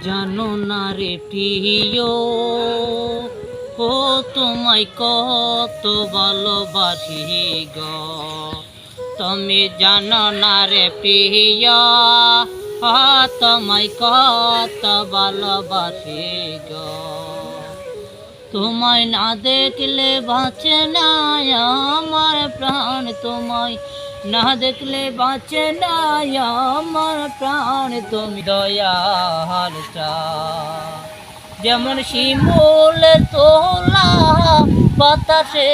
জানো না রে প্রিয়, ও তোমায় কত ভালোবাসি গো। তুমি জানো না রে প্রিয়, ও তোমায় কত ভালোবাসি গো। তোমায় না দেখলে বাঁচে না আমার প্রাণ, তোমায় না দেখলে বাঁচে না আমার প্রাণ। তুমি দয়াল চাও, যেমন শিমুল তোলা বাতাসে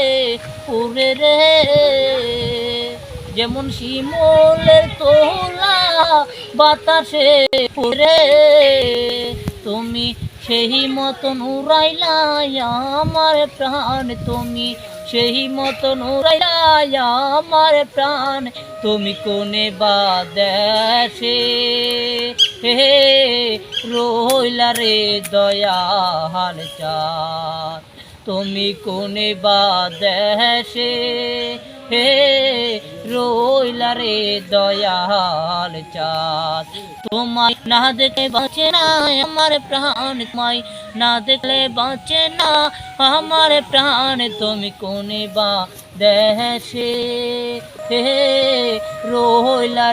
উড়ে রে, যেমন শিমুল তোলা বাতাসে উড়ে, তুমি সেই মতন উড়াইলা আমার প্রাণ। তুমি সেই মতন উড়াইলা আমার প্রাণ। তুমি কোনে বা দেশে রইলা রে দয়াল চাঁদ, তুমি কোনে বা দেশে রইলা রে দয়াল চাঁদ। তোমায় না দেখলে বাঁচে না আমার প্রাণ, তোমায় না দেখলে বাঁচে না আমার প্রাণ। তুমি কোনে বা দেশে রইলা।